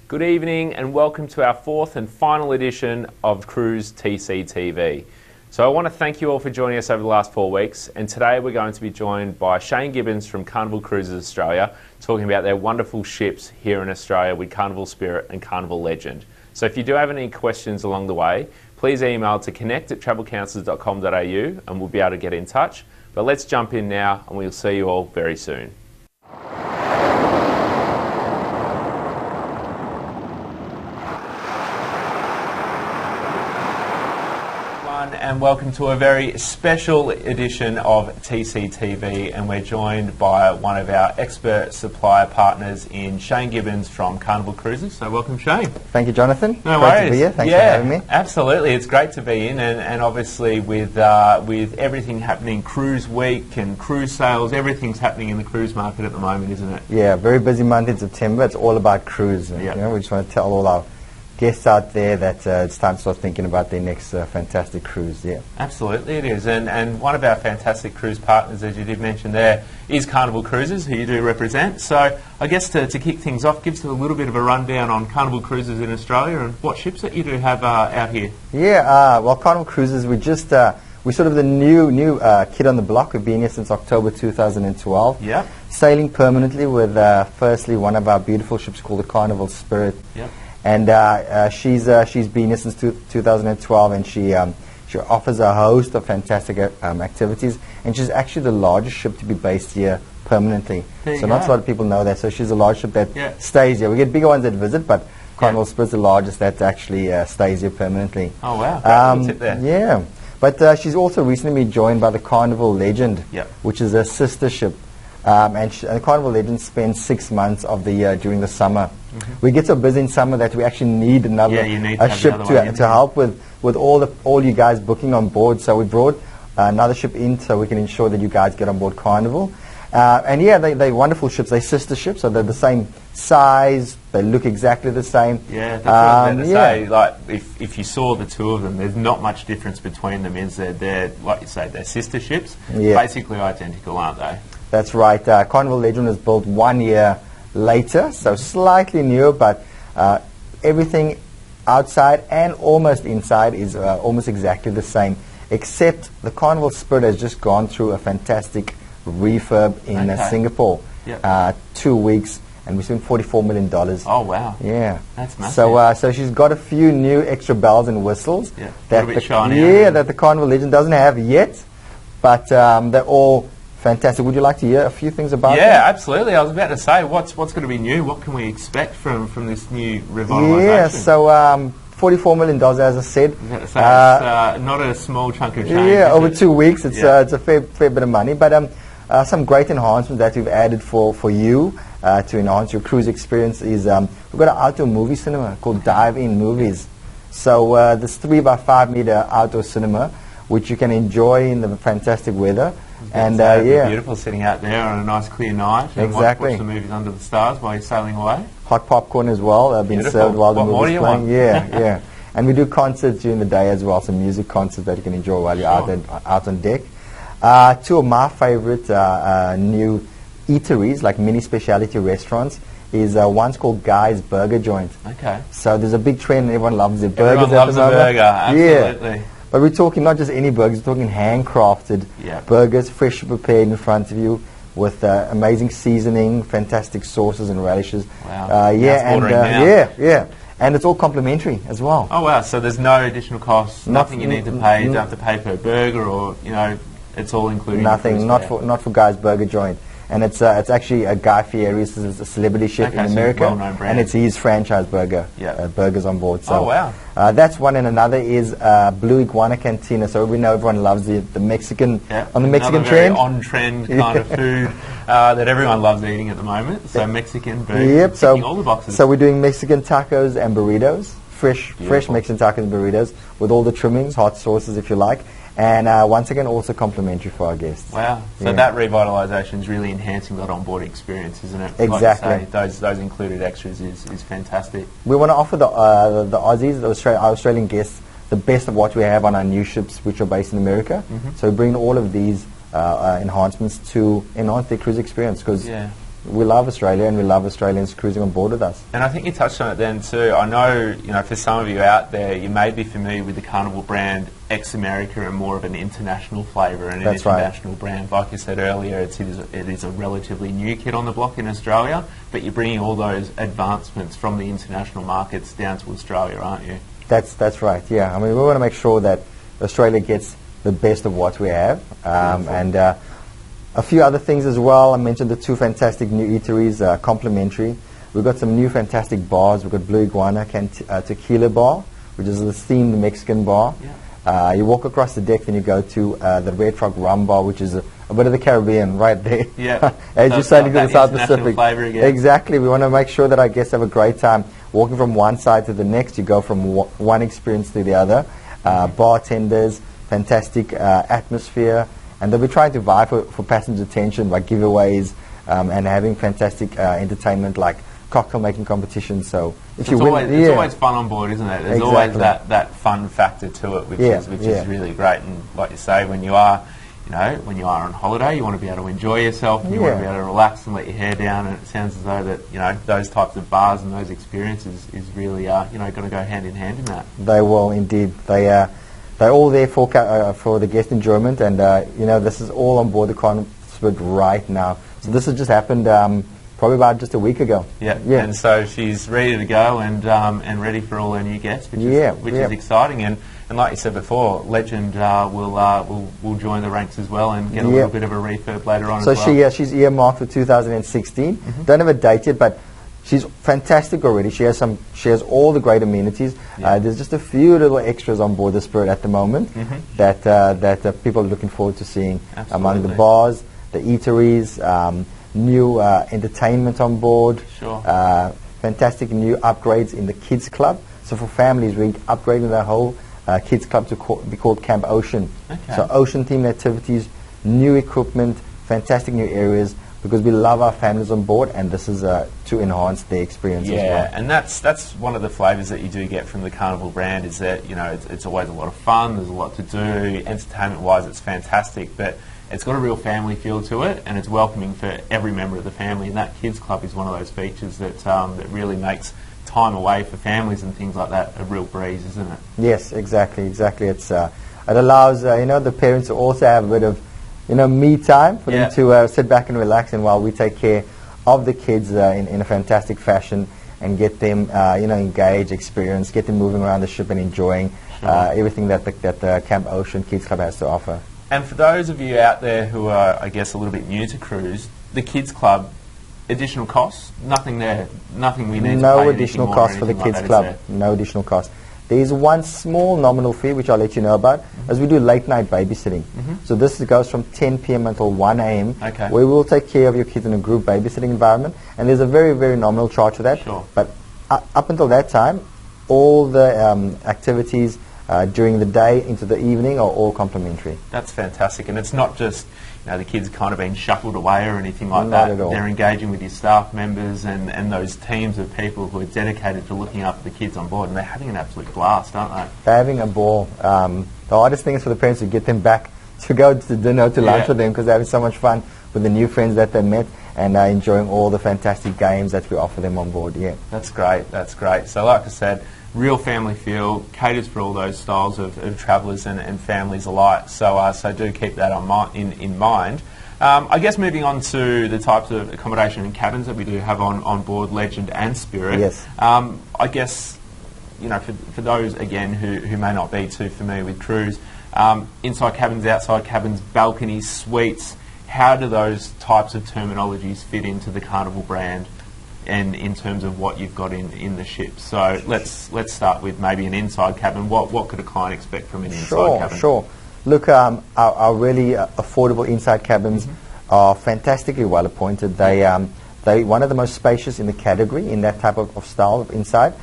Good evening and welcome to our fourth and final edition of Cruise TCTV. So I want to thank you all for joining us over the last 4 weeks, and today we're going to be joined by Shane Gibbons from Carnival Cruises Australia, talking about their wonderful ships here in Australia with Carnival Spirit and Carnival Legend. So if you do have any questions along the way, please email to connect@travelcounsellors.com.au and we'll be able to get in touch. But let's jump in now and we'll see you all very soon. And welcome to a very special edition of TCTV, and we're joined by one of our expert supplier partners in Shane Gibbons from Carnival Cruises. So welcome, Shane. Thank you, Jonathan. No great worries. to be here. Thanks for having me. Absolutely, it's great to be in, and obviously with everything happening, cruise week and cruise sales, everything's happening in the cruise market at the moment, isn't it? Yeah, very busy month in September. It's all about cruise. Yep. You know, we just want to tell all our guests out there that it's time to start thinking about their next fantastic cruise. Yeah, absolutely it is, and one of our fantastic cruise partners, as you did mention there, is Carnival Cruises, who you do represent. So I guess to kick things off, give us a little bit of a rundown on Carnival Cruises in Australia and what ships that you do have out here. Yeah, well, Carnival Cruises, we're sort of the new kid on the block. We've been here since October 2012. Yep. Sailing permanently with firstly one of our beautiful ships called the Carnival Spirit. Yep. And she's been here since 2012, and she offers a host of fantastic activities, and she's actually the largest ship to be based here permanently. So not a lot of people know that. So she's a large ship that stays here. We get bigger ones that visit, but Carnival Spirit's the largest that actually stays here permanently. Oh wow! Great tip there. Yeah, but she's also recently been joined by the Carnival Legend, which is a sister ship. And the Carnival Legend spends 6 months of the year during the summer. We get so busy in summer that we actually need another ship to help with all you guys booking on board. So we brought another ship in so we can ensure that you guys get on board Carnival. And yeah, they're wonderful ships. They're sister ships, so they're the same size. They look exactly the same. Yeah, that's what I was going to say. Like, if you saw the two of them, there's not much difference between them. Is they're like you say, they're sister ships, basically identical, aren't they? That's right. Carnival Legend was built 1 year later, so slightly newer, but everything outside and almost inside is almost exactly the same, except the Carnival Spirit has just gone through a fantastic refurb in Singapore. 2 weeks, and we spent $44 million. Oh wow! Yeah, that's massive. So she's got a few new extra bells and whistles that the Carnival Legend doesn't have yet, but they're all fantastic. Would you like to hear a few things about them? Yeah, absolutely. I was about to say, what's going to be new? What can we expect from this new revitalisation? Yeah, so $44 million, as I said. It's not a small chunk of change. Yeah, over 2 weeks, it's a fair bit of money. But some great enhancements that we've added for you to enhance your cruise experience is we've got an outdoor movie cinema called Dive-In Movies. So this 3x5 meter outdoor cinema, which you can enjoy in the fantastic weather. And beautiful sitting out there on a nice clear night. And watch the movies under the stars while you're sailing away. Hot popcorn as well, being served while the movie's playing. Yeah. And we do concerts during the day as well, some music concerts that you can enjoy while you're out on deck. Two of my favorite new eateries, like mini specialty restaurants, is one's called Guy's Burger Joint. Okay. So there's a big trend, everyone loves their burgers. Everyone loves a burger, absolutely. Yeah. But we're talking not just any burgers, we're talking handcrafted burgers, freshly prepared in front of you with amazing seasoning, fantastic sauces and relishes. Wow. And it's all complimentary as well. Oh wow, so there's no additional costs, nothing you need to pay, you don't have to pay per burger, or it's all included. Nothing, not for Guy's Burger Joint. And it's actually a Guy Fieri, is a celebrity chef in America, and it's his franchise burgers on board. So, wow. That's one, and another is Blue Iguana Cantina. So we know everyone loves the Mexican on the Mexican trend. On-trend kind of food that everyone loves eating at the moment. So Mexican burgers, ticking all the boxes. So we're doing Mexican tacos and burritos, fresh Mexican tacos and burritos with all the trimmings, hot sauces if you like. And once again, also complimentary for our guests. Wow. So that revitalisation is really enhancing that on-board experience, isn't it? Exactly. Like you say, those included extras is fantastic. We want to offer the Aussies, our Australian guests, the best of what we have on our new ships, which are based in America. So we bring all of these enhancements to enhance their cruise experience, because we love Australia, and we love Australians cruising on board with us. And I think you touched on it then too. I know, for some of you out there, you may be familiar with the Carnival brand ex-America and more of an international flavour and an international brand. Like you said earlier, it is a relatively new kid on the block in Australia, but you're bringing all those advancements from the international markets down to Australia, aren't you? That's right, yeah. I mean, we want to make sure that Australia gets the best of what we have, and a few other things as well. I mentioned the 2 fantastic new eateries, complimentary. We've got some new fantastic bars. We've got Blue Iguana Tequila Bar, which is a themed Mexican bar. Yeah. You walk across the deck, then you go to the Red Frog Rum Bar, which is a bit of the Caribbean right there. Yeah. As you're sailing to the South Pacific. Exactly. We want to make sure that our guests have a great time. Walking from one side to the next, you go from one experience to the other. Bartenders, fantastic atmosphere. And they'll be trying to vie for passenger attention by giveaways and having fantastic entertainment like cocktail making competitions. So if you win, it's always fun on board, isn't it? There's always that fun factor to it, which is really great. And like you say, when you are on holiday, you want to be able to enjoy yourself. And you want to be able to relax and let your hair down. And it sounds as though that those types of bars and those experiences is really going to go hand in hand in that. They will indeed. They're all there for the guest enjoyment, and this is all on board the Carnival Spirit right now. So this has just happened probably about just a week ago. Yeah. And so she's ready to go and ready for all her new guests, which is exciting. And like you said before, Legend will join the ranks as well and get a little bit of a refurb later on. So as well. She's earmarked for 2016. Don't have a date yet, but she's fantastic already. She has all the great amenities. There's just a few little extras on board the Spirit at the moment that people are looking forward to seeing. Among the bars, the eateries, new entertainment on board. Sure. Fantastic new upgrades in the kids club. So for families, we're upgrading the whole kids club to be called Camp Ocean. Okay. So ocean themed activities, new equipment, fantastic new areas. Because we love our families on board, and this is to enhance their experience as well. Yeah, and that's one of the flavours that you do get from the Carnival brand is that it's always a lot of fun. There's a lot to do. Entertainment-wise, it's fantastic, but it's got a real family feel to it, and it's welcoming for every member of the family. And that kids club is one of those features that that really makes time away for families and things like that a real breeze, isn't it? Yes, exactly. It's it allows the parents to also have a bit of me time for them to sit back and relax, and while we take care of the kids in a fantastic fashion and get them engaged, experience, get them moving around the ship and enjoying everything that the Camp Ocean Kids Club has to offer. And for those of you out there who are, I guess, a little bit new to cruise, the Kids Club, additional costs? Nothing there? Nothing we need to pay? No additional cost for the Kids Club. No additional cost. There is one small nominal fee, which I'll let you know about, as we do late-night babysitting. So this goes from 10 p.m. until 1 a.m., where we will take care of your kids in a group babysitting environment, and there's a very, very nominal charge for that. Sure. But up until that time, all the activities during the day into the evening are all complimentary. That's fantastic, and it's not just the kids kind of being shuffled away or anything like Not that. At all. They're engaging with your staff members and those teams of people who are dedicated to looking after the kids on board, and they're having an absolute blast, aren't they? They're having a ball. The hardest thing is for the parents to get them back to go to dinner, to lunch with them, because they're having so much fun with the new friends that they met and enjoying all the fantastic games that we offer them on board. Yeah, that's great. That's great. So, like I said, real family feel, caters for all those styles of travellers and families alike. So do keep that in mind. I guess moving on to the types of accommodation and cabins that we do have on board Legend and Spirit. Yes. I guess for those again who may not be too familiar with cruise, inside cabins, outside cabins, balconies, suites. How do those types of terminologies fit into the Carnival brand? And in terms of what you've got in the ship. So let's start with maybe an inside cabin. What could a client expect from an inside cabin? Sure. Look, our really affordable inside cabins are fantastically well appointed. They're one of the most spacious in the category in that type of style of inside.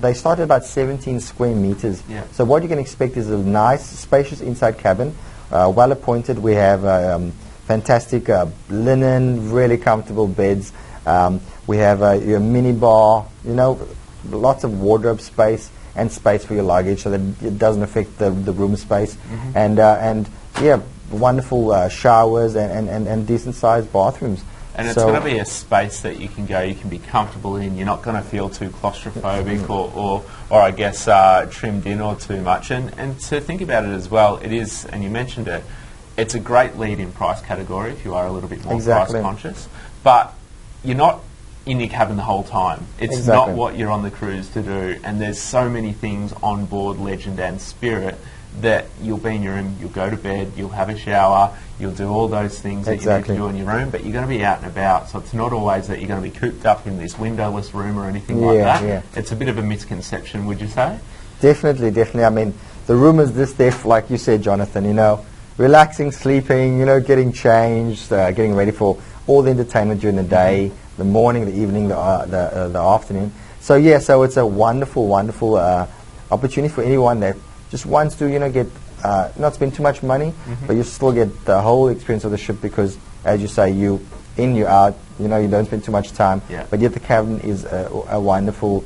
They start at about 17 square meters. Yeah. So what you can expect is a nice, spacious inside cabin, well appointed. We have fantastic linen, really comfortable beds. We have your mini bar, lots of wardrobe space and space for your luggage, so that it doesn't affect the room space. And wonderful showers and decent sized bathrooms. And it's going to be a space that you can go, you can be comfortable in. You're not going to feel too claustrophobic or I guess trimmed in or too much. And to think about it as well, it is, and you mentioned it, it's a great lead-in price category if you are a little bit more price conscious. But you're not in your cabin the whole time. It's not what you're on the cruise to do. And there's so many things on board Legend and Spirit that you'll be in your room, you'll go to bed, you'll have a shower, you'll do all those things that you need to do in your room, but you're going to be out and about, so it's not always that you're going to be cooped up in this windowless room or anything like that. Yeah. It's a bit of a misconception, would you say? Definitely, definitely. I mean, the room is this there, like you said, Jonathan, you know, relaxing, sleeping, you know, getting changed, getting ready for all the entertainment during the day, the morning, the evening, the afternoon. So yeah, so it's a wonderful, wonderful opportunity for anyone that just wants to, you know, get not spend too much money, but you still get the whole experience of the ship because, as you say, you in, you out, you know, you don't spend too much time, but yet the cabin is a wonderful,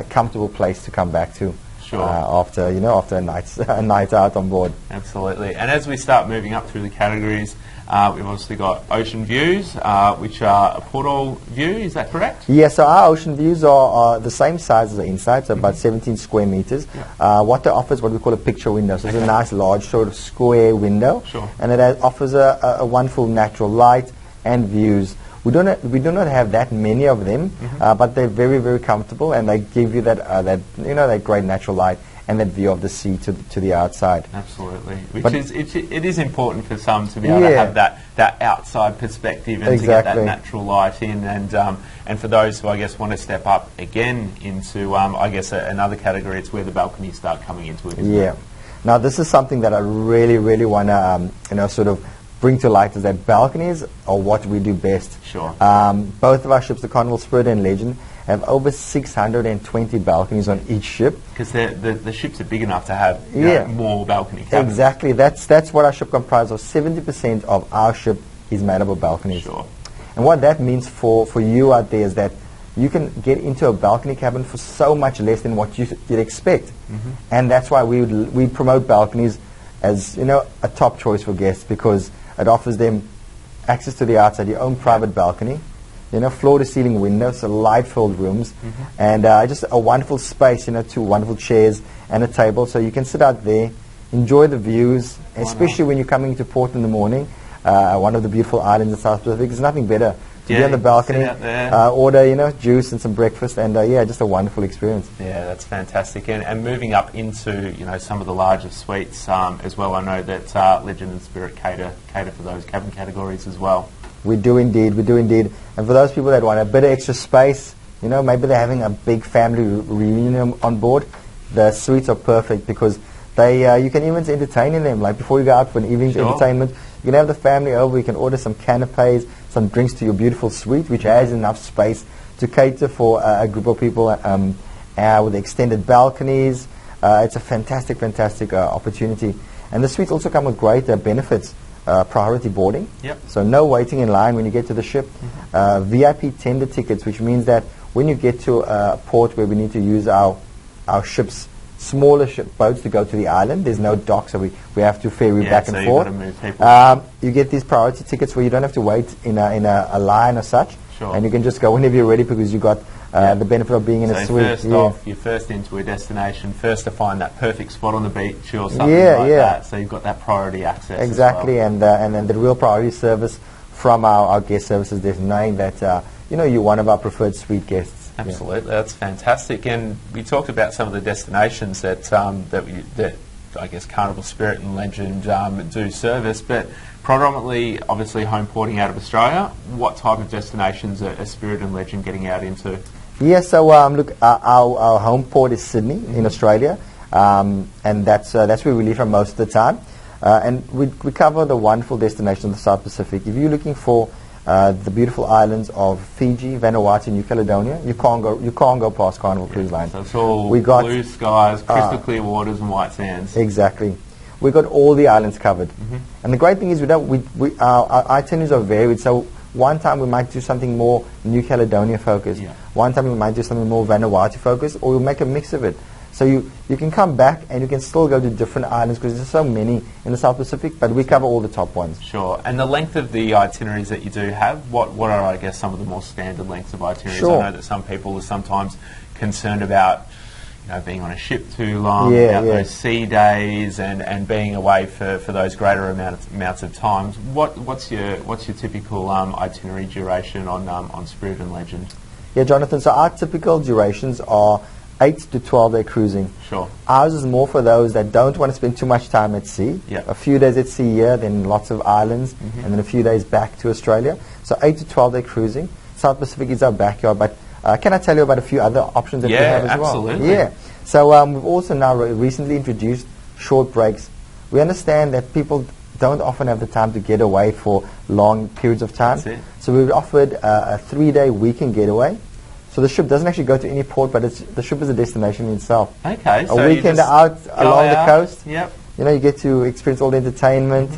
comfortable place to come back to. After, you know, after a night out on board. Absolutely. And as we start moving up through the categories, we've obviously got ocean views, which are a porthole view, is that correct? Yeah, so our ocean views are the same size as the inside, so about 17 square meters. What they offer is what we call a picture window. So it's a nice large sort of square window, and it offers a wonderful natural light and views. We do not have that many of them, but they're very, very comfortable, and they give you that you know, that great natural light and that view of the sea to the outside. Absolutely, it is important for some to be able to have that outside perspective and to get that natural light in, and for those who I guess want to step up again into I guess another category, it's where the balconies start coming into it. Yeah, now this is something that I really, really want to you know, sort of bring to light, is that balconies are what we do best. Both of our ships, the Carnival Spirit and Legend, have over 620 balconies on each ship. Because the ships are big enough to have you know, more balcony cabins. Exactly. That's what our ship comprises of. 70% of our ship is made up of balconies. And what that means for you out there is that you can get into a balcony cabin for so much less than what you'd expect. And that's why we promote balconies as, you know, a top choice for guests, because it offers them access to the outside, your own private balcony, you know, floor-to-ceiling windows, so light-filled rooms, and just a wonderful space, you know, 2 wonderful chairs and a table, so you can sit out there, enjoy the views, especially when you're coming to port in the morning. One of the beautiful islands in South Pacific. There's nothing better to be on the balcony, order, you know, juice and some breakfast, and yeah, just a wonderful experience. Yeah, that's fantastic. And moving up into, you know, some of the larger suites as well, I know that Legend and Spirit cater for those cabin categories as well. We do indeed, we do indeed. And for those people that want a bit of extra space, you know, maybe they're having a big family reunion on board, the suites are perfect because they you can even entertain in them. Like before you go out for an evening's entertainment, you can have the family over, you can order some canapes, some drinks to your beautiful suite, which has enough space to cater for a group of people with extended balconies. It's a fantastic, fantastic opportunity. And the suites also come with great benefits. Priority boarding, so no waiting in line when you get to the ship. VIP tender tickets, which means that when you get to a port where we need to use our ship's smaller boats to go to the island, there's no dock, so we have to ferry back and forth. You get these priority tickets where you don't have to wait in a line or such, and you can just go whenever you're ready because you got the benefit of being in a suite. First off, you're first into a destination, first to find that perfect spot on the beach or something like that. So you've got that priority access. Exactly, and then the real priority service from our guest services desk, knowing that you know, you're one of our preferred suite guests. Absolutely, that's fantastic. And we talked about some of the destinations that I guess Carnival Spirit and Legend do service, but predominantly, obviously, home porting out of Australia. What type of destinations are Spirit and Legend getting out into? Yeah, so look, our home port is Sydney in Australia, and that's where we leave from most of the time. And we cover the wonderful destinations of the South Pacific. If you're looking for the beautiful islands of Fiji, Vanuatu, New Caledonia, you can't go past Carnival Cruise Line. So it's all blue skies, crystal clear waters, and white sands. Exactly. We've got all the islands covered. And the great thing is our itineraries are varied. So one time we might do something more New Caledonia focused. One time we might do something more Vanuatu focused, or we'll make a mix of it. So you can come back and you can still go to different islands because there's so many in the South Pacific, but we cover all the top ones. Sure. And the length of the itineraries that you do have, what are, I guess, some of the more standard lengths of itineraries? Sure. I know that some people are sometimes concerned about being on a ship too long, about those sea days and being away for those greater amounts of times. What's your typical itinerary duration on Spirit and Legend? Yeah, Jonathan, so our typical durations are 8 to 12-day cruising. Sure. Ours is more for those that don't want to spend too much time at sea. Yep. A few days at sea here, then lots of islands, and then a few days back to Australia. So 8 to 12-day cruising. South Pacific is our backyard, but can I tell you about a few other options that we have as well? Absolutely. Yeah, so we've also now recently introduced short breaks. We understand that people don't often have the time to get away for long periods of time. That's it. So we've offered a 3-day weekend getaway. So the ship doesn't actually go to any port, but the ship is a destination in itself. Okay. A weekend out along the coast. Yep. You get to experience all the entertainment,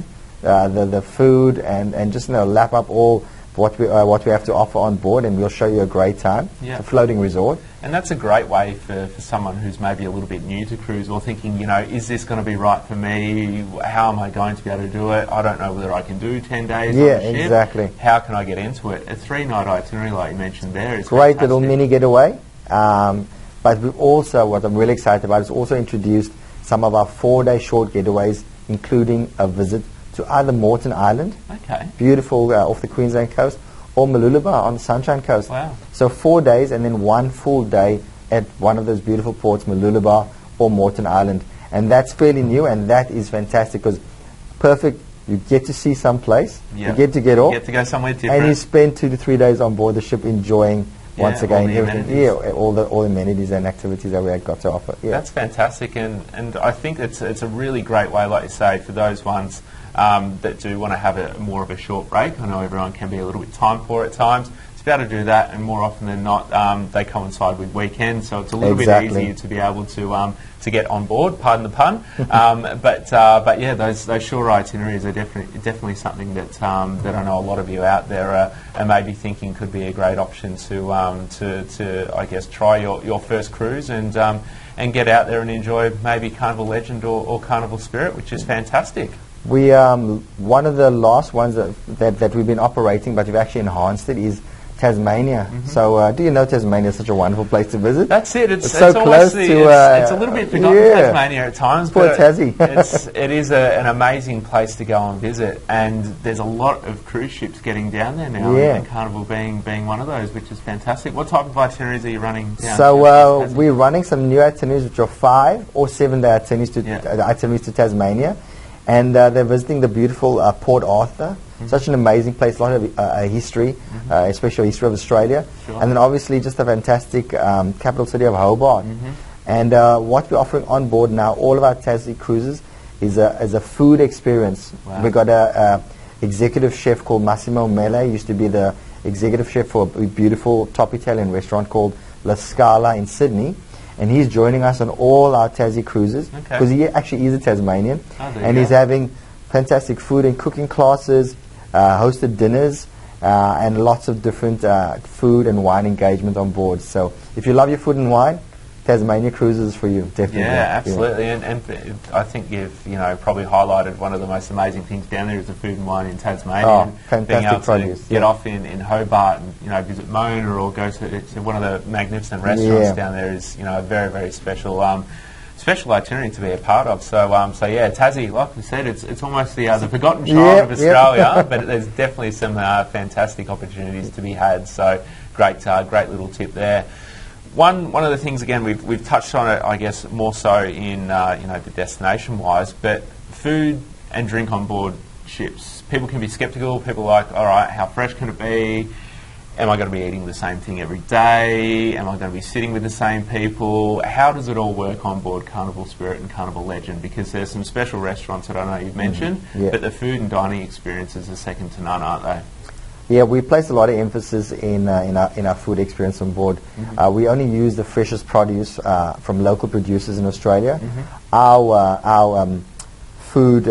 the food, and just lap up all what we have to offer on board, and we'll show you a great time. Yep. It's a floating resort. And that's a great way for someone who's maybe a little bit new to cruise or thinking, is this going to be right for me? How am I going to be able to do it? I don't know whether I can do 10 days on a ship. Exactly. How can I get into it? A 3-night itinerary, like you mentioned there, is Great fantastic. little mini getaway. But we've also, what I'm really excited about, is also introduced some of our 4-day short getaways, including a visit to either Moreton Island, Okay. beautiful off the Queensland coast, or Mooloolaba on the Sunshine Coast. Wow. So 4 days and then 1 full day at one of those beautiful ports, Mooloolaba or Moreton Island. And that's fairly new, and that is fantastic because perfect. You get to see some place, you get to get off, You get to go somewhere different. and you spend 2 to 3 days on board the ship enjoying once again all the everything. amenities. Yeah, all the amenities and activities that we have got to offer. Yeah. That's fantastic, and I think it's a really great way, like you say, for those ones that do want to have more of a short break. I know everyone can be a little bit time poor at times. To be able to do that, and more often than not, they coincide with weekends, so it's a little bit easier to be able to get on board. Pardon the pun, but yeah, those short itineraries are definitely something that I know a lot of you out there are maybe thinking could be a great option to I guess try your first cruise and get out there and enjoy maybe Carnival Legend or Carnival Spirit, which is fantastic. We one of the last ones that we've been operating, but we've actually enhanced it, is Tasmania. So do you know Tasmania is such a wonderful place to visit? That's it. It's so close to... it's a little bit forgotten, Tasmania at times. Poor but Tassie. it is an amazing place to go and visit. And there's a lot of cruise ships getting down there now, and Carnival being one of those, which is fantastic. What type of itineraries are you running down? So we're running some new itineraries, which are 5 or 7-day itineraries to Tasmania. And they're visiting the beautiful Port Arthur. Such an amazing place, a lot of history, especially history of Australia. Sure. And then obviously just a fantastic capital city of Hobart. And what we're offering on board now, all of our Tassie cruises, is a food experience. Wow. We've got a executive chef called Massimo Mele, used to be the executive chef for a beautiful top Italian restaurant called La Scala in Sydney. And he's joining us on all our Tassie cruises because he actually is a Tasmanian. And he's having fantastic food and cooking classes, hosted dinners, and lots of different food and wine engagement on board. So if you love your food and wine, Tasmania cruises is for you, definitely. Yeah, absolutely. And I think you've probably highlighted one of the most amazing things down there is the food and wine in Tasmania. Oh, and fantastic being able produce. to get off in Hobart and visit Mona or go to one of the magnificent restaurants down there is a very, very special itinerary to be a part of. So yeah, Tassie, like we said, it's almost the forgotten child of Australia, but there's definitely some fantastic opportunities to be had. So great little tip there. One of the things, again, we've touched on it, I guess, more so in the destination wise, but food and drink on board ships. People can be sceptical. People are like, all right, how fresh can it be? Am I going to be eating the same thing every day? Am I going to be sitting with the same people? How does it all work on board Carnival Spirit and Carnival Legend? Because there's some special restaurants that I know you've mentioned, but the food and dining experiences are second to none, aren't they? Yeah, we place a lot of emphasis in our food experience on board. We only use the freshest produce from local producers in Australia. Our food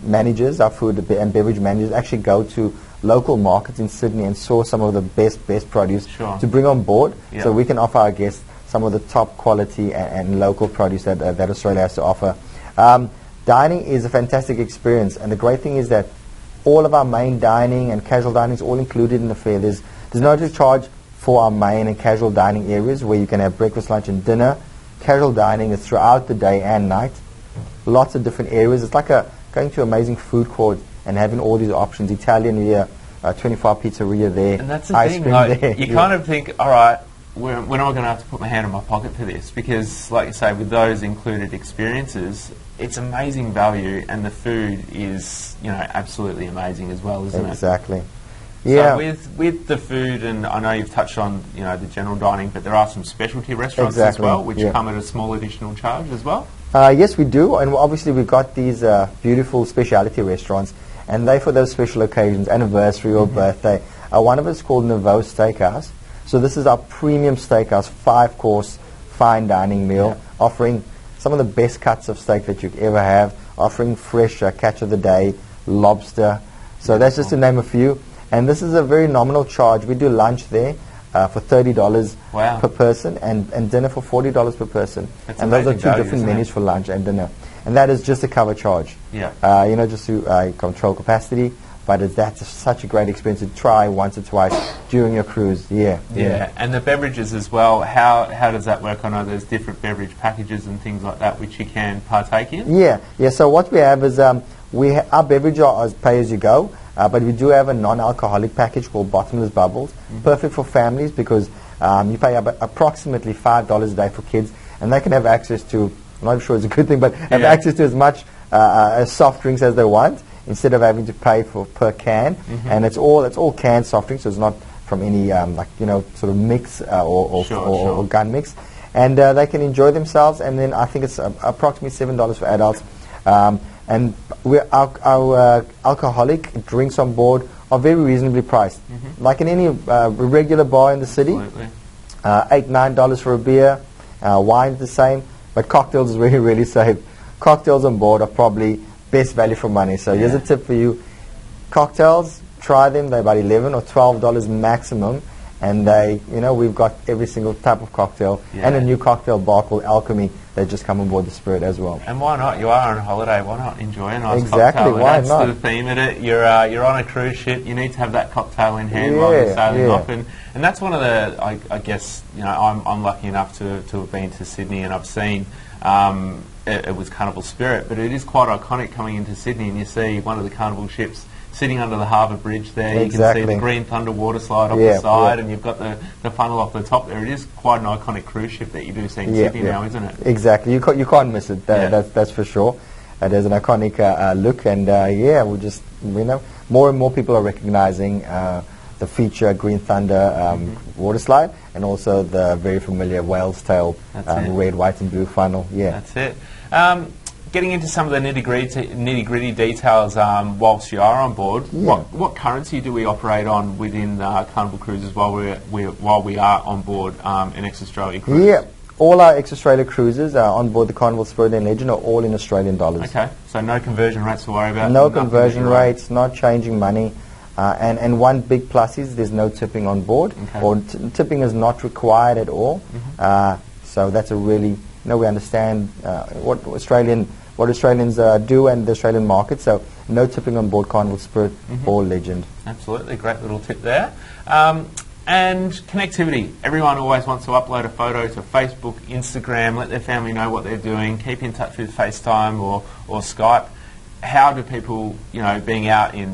managers, our food and beverage managers, actually go to local markets in Sydney and source some of the best produce to bring on board, so we can offer our guests some of the top quality and local produce that Australia has to offer. Dining is a fantastic experience, and the great thing is that all of our main dining and casual dining is all included in the fare. There's no extra charge for our main and casual dining areas where you can have breakfast, lunch and dinner. Casual dining is throughout the day and night. Lots of different areas. It's like going to amazing food court and having all these options. Italian here, 24 pizzeria there, and that's the ice thing, cream like, there. you kind of think, all right, when am I going to have to put my hand in my pocket for this? Because, like you say, with those included experiences, it's amazing value, and the food is, absolutely amazing as well, isn't it? Exactly. Yeah. So with the food, and I know you've touched on, the general dining, but there are some specialty restaurants as well, which come at a small additional charge as well. Yes, we do, and obviously we've got these beautiful specialty restaurants, and they for those special occasions, anniversary or birthday. One of us is called Nouveau Steakhouse. So this is our premium steakhouse, 5-course fine dining meal, offering some of the best cuts of steak that you could ever have, offering fresh catch of the day, lobster. So that's just to name a few. And this is a very nominal charge. We do lunch there for $30 per person, and dinner for $40 per person. That's and those are two value, different menus for lunch and dinner. And that is just a cover charge. Yeah. Just to control capacity. But that's such a great experience to try once or twice during your cruise. Yeah. And the beverages as well. How does that work? I know there's different beverage packages and things like that which you can partake in. Yeah. So what we have is our beverages are as pay as you go, but we do have a non-alcoholic package called Bottomless Bubbles, perfect for families because you pay approximately $5 a day for kids, and they can have access to. I'm not sure it's a good thing, but have access to as much soft drinks as they want, instead of having to pay for per can. And it's all canned soft drinks, so it's not from any sort of mix or gun mix. And they can enjoy themselves, and then I think it's approximately $7 for adults. And our alcoholic drinks on board are very reasonably priced. Like in any regular bar in the city, $8-9 for a beer, wine is the same, but cocktails is really, really safe. Cocktails on board are probably best value for money. So here's a tip for you. Cocktails, try them. They're about $11 or $12 maximum. And we've got every single type of cocktail and a new cocktail bar called Alchemy that just come on board the Spirit as well. And why not? You are on holiday. Why not enjoy a nice exactly, cocktail? Why that's not? the theme of it. You're on a cruise ship. You need to have that cocktail in hand while you're sailing off. And that's one of the, I guess, I'm lucky enough to have been to Sydney, and I've seen it was Carnival Spirit, but it is quite iconic coming into Sydney, and you see one of the Carnival ships sitting under the harbour bridge there. You can see the Green Thunder water slide off the side, and you've got the funnel off the top there. It is quite an iconic cruise ship that you do see in Sydney now, isn't it? Exactly. You can't miss it. That's for sure. There's an iconic look, and we just more and more people are recognising the feature Green Thunder water slide, and also the very familiar whale's tail red, white and blue funnel. That's it. Getting into some of the nitty-gritty details whilst you are on board, what currency do we operate on within Carnival Cruises while we are on board an ex-Australia cruise? Yeah, all our ex-Australia cruises on board the Carnival Spirit and Legend are all in Australian dollars. Okay, so no conversion rates to worry about? No conversion rates, not changing money. And one big plus is there's no tipping on board, or tipping is not required at all. So that's a really, we understand what Australians do and the Australian market. So no tipping on board Carnival Spirit or Legend. Absolutely, great little tip there. And connectivity. Everyone always wants to upload a photo to Facebook, Instagram, let their family know what they're doing, keep in touch with FaceTime or Skype. How do people, being out in,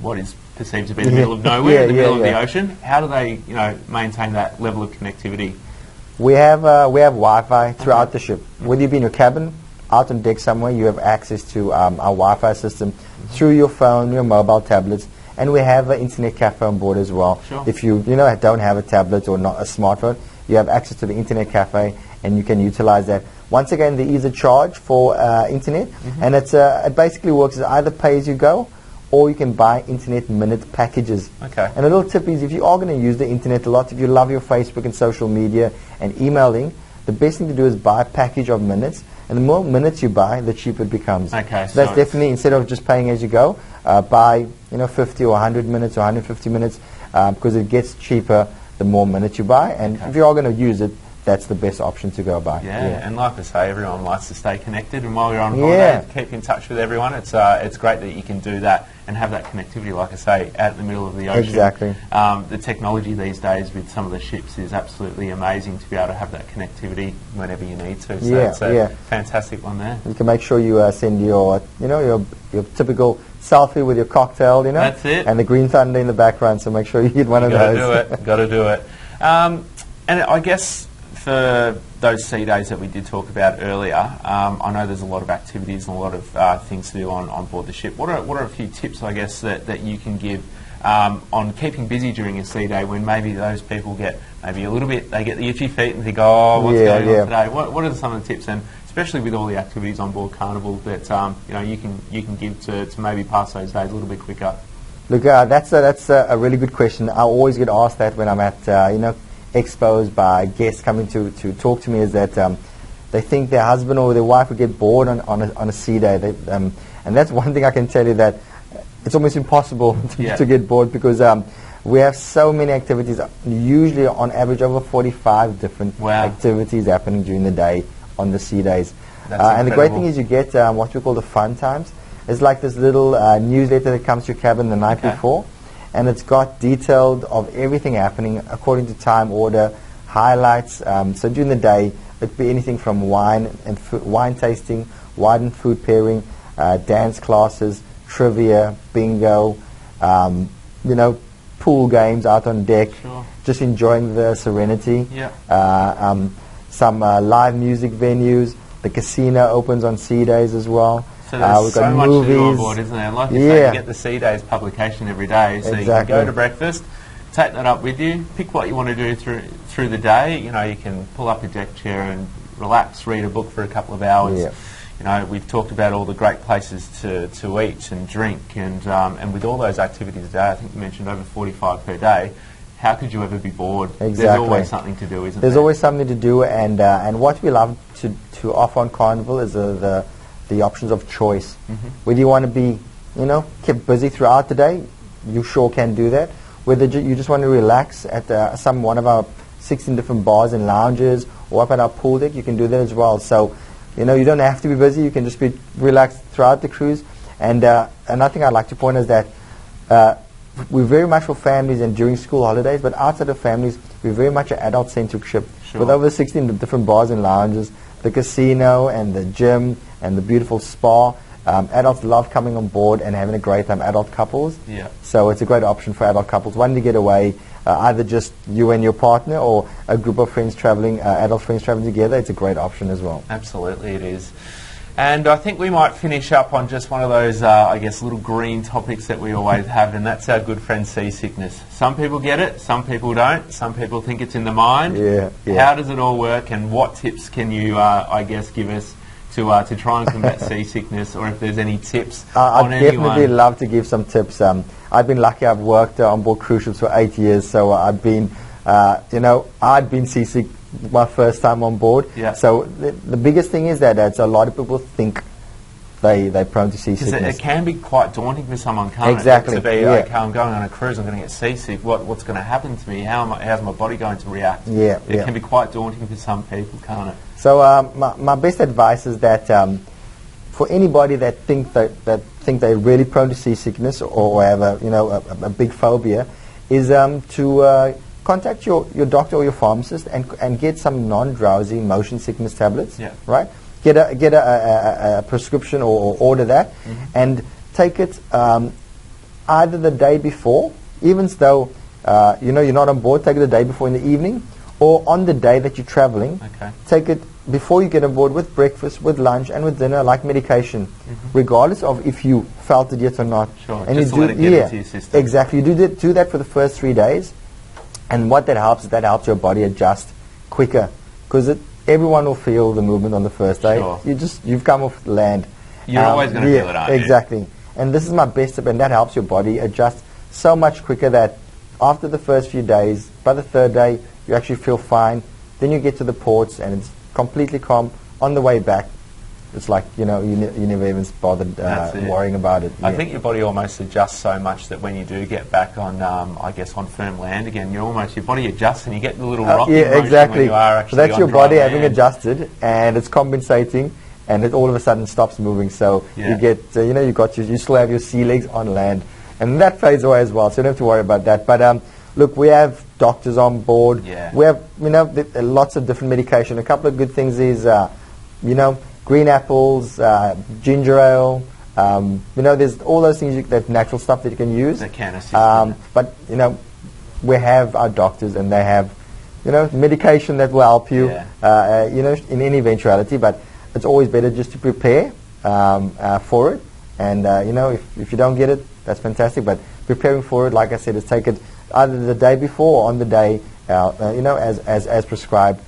what is perceived to be the middle of nowhere, in the middle of the ocean, how do they, maintain that level of connectivity? We have Wi-Fi throughout the ship. Whether you be in your cabin, out on deck somewhere, you have access to our Wi-Fi system through your phone, your mobile tablets, and we have an internet cafe on board as well. If you don't have a tablet or not a smartphone, you have access to the internet cafe, and you can utilize that. Once again, there is a charge for internet, and it basically works as either pay as you go, or you can buy internet minute packages. Okay. And a little tip is, if you are going to use the internet a lot, if you love your Facebook and social media and emailing, the best thing to do is buy a package of minutes. And the more minutes you buy, the cheaper it becomes. Okay. So that's definitely, instead of just paying as you go, buy 50 or 100 minutes or 150 minutes, because it gets cheaper the more minutes you buy. And if you are going to use it, that's the best option to go by. Yeah, and like I say, everyone likes to stay connected, and while you're on holiday, keep in touch with everyone. It's great that you can do that and have that connectivity, like I say, out in the middle of the ocean. Exactly. The technology these days with some of the ships is absolutely amazing to be able to have that connectivity whenever you need to. So it's a fantastic one there. You can make sure you send your typical selfie with your cocktail, That's it. and the green thunder in the background. So make sure you get one of those. Got to do it. And I guess for those sea days that we did talk about earlier, I know there's a lot of activities and a lot of things to do on board the ship. What are a few tips, I guess, that you can give on keeping busy during a sea day when maybe those people get maybe a little bit, they get the itchy feet and think, oh, what's going on today? What are some of the tips, and especially with all the activities on board Carnival, that you can give to maybe pass those days a little bit quicker? Look, that's a really good question. I always get asked that when I'm at exposed by guests coming to talk to me, is that they think their husband or their wife will get bored on a sea day. And that's one thing I can tell you, that it's almost impossible to get bored, because we have so many activities, usually on average over 45 different activities happening during the day on the sea days. And the great thing is you get what we call the fun times. It's like this little newsletter that comes to your cabin the night before, and it's got detailed of everything happening according to time order, highlights. So during the day, it could be anything from wine tasting, wine and food pairing, dance classes, trivia, bingo, pool games out on deck, just enjoying the serenity. Some live music venues. The casino opens on sea days as well. So there's so much to do on board, isn't there? And like you say, you get the Sea Days publication every day, so you can go to breakfast, take that up with you, pick what you want to do through the day. You can pull up your deck chair and relax, read a book for a couple of hours. We've talked about all the great places to eat and drink, and with all those activities today, I think you mentioned over 45 per day. How could you ever be bored? There's always something to do, isn't there? There's always something to do, and what we love to offer on Carnival is the options of choice. Whether you want to be, kept busy throughout the day, you sure can do that. Whether you just want to relax at one of our 16 different bars and lounges, or up at our pool deck, you can do that as well. So, you don't have to be busy. You can just be relaxed throughout the cruise. And another thing I'd like to point is that we're very much for families and during school holidays, but outside of families, we're very much an adult-centric ship. With over 16 different bars and lounges, the casino and the gym and the beautiful spa. Adults love coming on board and having a great time, adult couples. So it's a great option for adult couples wanting to get away, either just you and your partner or a group of friends traveling, adult friends traveling together. It's a great option as well. Absolutely it is. And I think we might finish up on just one of those, I guess, little green topics that we always have, and that's our good friend seasickness. Some people get it, some people don't. Some people think it's in the mind. How does it all work, and what tips can you, I guess, give us to try and combat seasickness, or if there's any tips on anyone? I'd definitely love to give some tips. I've been lucky. I've worked on board cruise ships for 8 years, so I've been, I'd been seasick my first time on board. So the biggest thing is that a lot of people think they're prone to seasickness. It can be quite daunting for someone, can't it? To be, okay, I'm going on a cruise, I'm going to get seasick. What's going to happen to me? How's my body going to react? It can be quite daunting for some people, can't it? So my best advice is that for anybody that think they're really prone to seasickness or have a big phobia, is to contact your doctor or your pharmacist and get some non-drowsy motion sickness tablets. Right? Get a prescription or order that, and take it either the day before, even though you're not on board. Take it the day before in the evening, or on the day that you're traveling. Take it before you get on board, with breakfast, with lunch, and with dinner, like medication, regardless of if you felt it yet or not. And just to let it get into your system. Exactly. You do that for the first 3 days, and what that helps is that helps your body adjust quicker, because everyone will feel the movement on the first day. You've come off land. You're always going to feel it, aren't you? Exactly. And this is my best tip, and that helps your body adjust so much quicker that after the first few days, by the third day, you actually feel fine. Then you get to the ports, and it's completely calm. On the way back, it's like, you know, you never even bothered worrying about it. I think your body almost adjusts so much that when you do get back on, I guess, on firm land again, your body adjusts and you get the little rocking motion exactly. when you are actually so that's on your dry body land. having adjusted, and it's compensating, and it all of a sudden stops moving. So you get, you know, you still have your sea legs on land, and that fades away as well. So you don't have to worry about that. But look, we have doctors on board. Yeah. We have, you know, lots of different medication. A couple of good things is, you know, green apples, ginger ale. You know, there's all those things, that natural stuff that you can use. That can assist. But, you know, we have our doctors, and they have, you know, medication that will help you, you know, in any eventuality. But it's always better just to prepare for it. And, you know, if you don't get it, that's fantastic. But preparing for it, like I said, is take it either the day before or on the day, you know, as prescribed,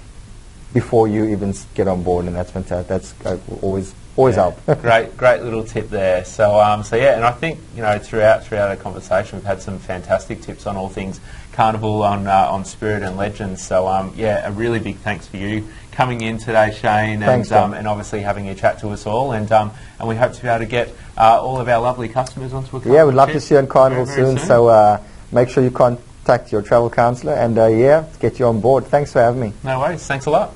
before you even get on board, and that's fantastic. That's always help. great little tip there. So yeah, and I think, you know, throughout our conversation, we've had some fantastic tips on all things Carnival, on Spirit and Legends. So yeah, a really big thanks for you coming in today, Shane, Thanks, and obviously having a chat to us all, and we hope to be able to get all of our lovely customers onto a Carnival. Yeah, we'd love to see you on Carnival soon. So make sure you contact your travel counsellor, and yeah, get you on board. Thanks for having me. No worries. Thanks a lot.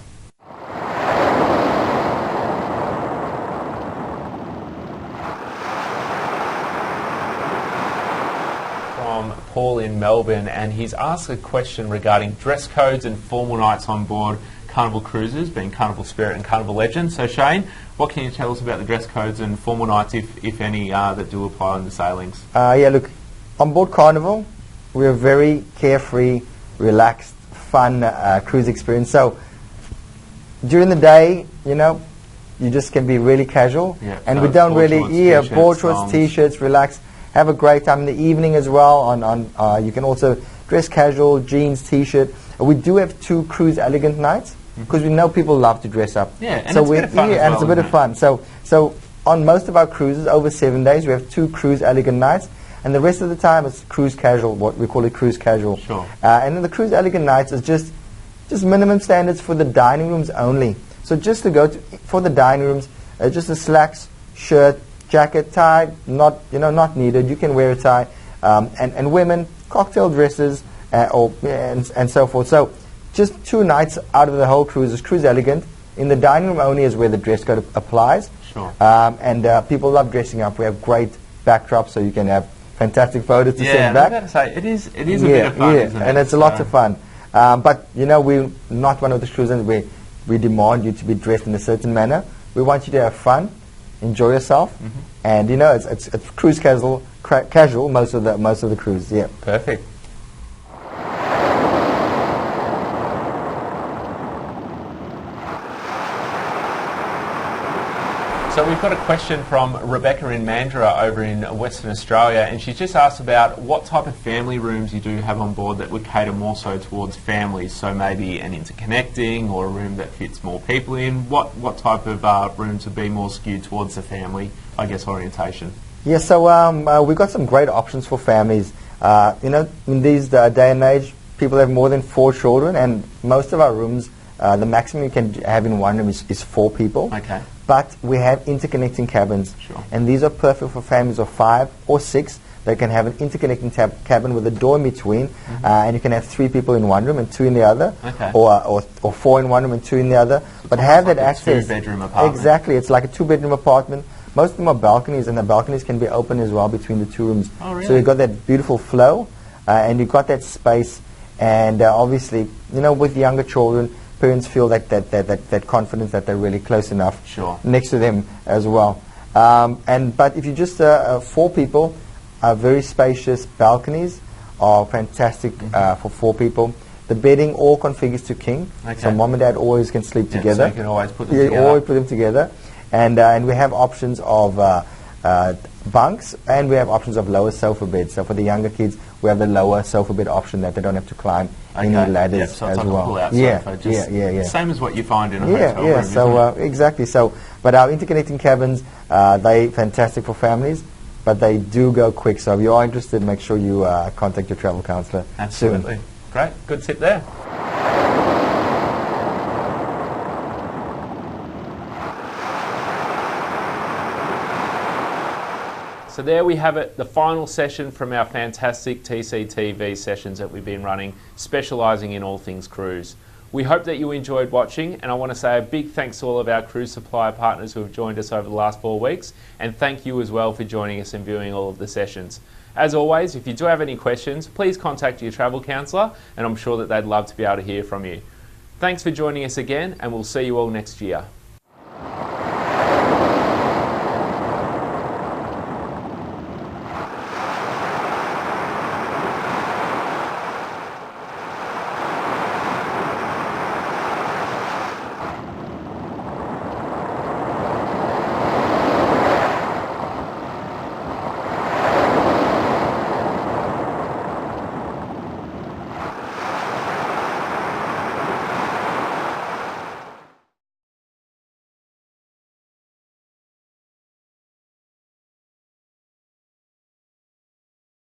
Paul in Melbourne, and he's asked a question regarding dress codes and formal nights on board Carnival cruises, being Carnival Spirit and Carnival Legend. So Shane, what can you tell us about the dress codes and formal nights, if any, that do apply on the sailings? Yeah, look, on board Carnival, we're a very carefree, relaxed, fun cruise experience. So during the day, you know, you just can be really casual, and we don't really, board shorts, t-shirts, relax. Have a great time in the evening as well. You can also dress casual, jeans, t-shirt. We do have 2 cruise elegant nights, because we know people love to dress up. Yeah, and so it's a bit of fun. And it's a bit of fun. So on most of our cruises, over 7 days, we have 2 cruise elegant nights, and the rest of the time it's cruise casual. What we call it, cruise casual. Sure. And then the cruise elegant nights is just minimum standards for the dining rooms only. So just to go for the dining rooms, just a slacks, shirt, jacket, tie, not needed. You can wear a tie, and women, cocktail dresses, and so forth. So just 2 nights out of the whole cruise is cruise elegant. In the dining room only is where the dress code applies. Sure. And people love dressing up. We have great backdrops, so you can have fantastic photos to send back. Yeah, I was about to say, it is a bit of fun, isn't it? And it's a lot of fun. But you know, we're not one of the cruises where we demand you to be dressed in a certain manner. We want you to have fun, enjoy yourself, and you know, it's cruise casual most of the cruise. Yeah. Perfect. So we've got a question from Rebecca in Mandurah over in Western Australia, and she's just asked about what type of family rooms you do have on board that would cater more so towards families. So maybe an interconnecting or a room that fits more people in. What type of rooms would be more skewed towards the family, I guess, orientation? Yeah, so we've got some great options for families. You know, in these day and age, people have more than 4 children, and most of our rooms, the maximum you can have in one room is 4 people. Okay. But we have interconnecting cabins, and these are perfect for families of 5 or 6. They can have an interconnecting cabin with a door in between, and you can have 3 people in one room and 2 in the other, or 4 in one room and 2 in the other. So but have like that access. 2-bedroom apartment. Exactly, it's like a 2-bedroom apartment. Most of them are balconies, and the balconies can be open as well between the 2 rooms. Oh, really? So you've got that beautiful flow, and you've got that space. And obviously, you know, with younger children, parents feel that confidence that they're really close enough next to them as well. But if you just 4 people, very spacious balconies are fantastic for 4 people. The bedding all configures to king, so mom and dad always can sleep together. So you can always put them together. Always put them together, and we have options of bunks, and we have options of lower sofa beds. So for the younger kids, we have the lower sofa bed option that they don't have to climb any ladders so as like well. Pull-out sofa, Same as what you find in a hotel room. So exactly. So, but our interconnecting cabins, they fantastic for families, but they do go quick. So if you are interested, make sure you contact your travel counsellor. Absolutely. Soon. Great. Good tip there. So there we have it, the final session from our fantastic TCTV sessions that we've been running, specialising in all things cruise. We hope that you enjoyed watching, and I want to say a big thanks to all of our cruise supplier partners who have joined us over the last 4 weeks, and thank you as well for joining us and viewing all of the sessions. As always, if you do have any questions, please contact your travel counsellor, and I'm sure that they'd love to be able to hear from you. Thanks for joining us again, and we'll see you all next year.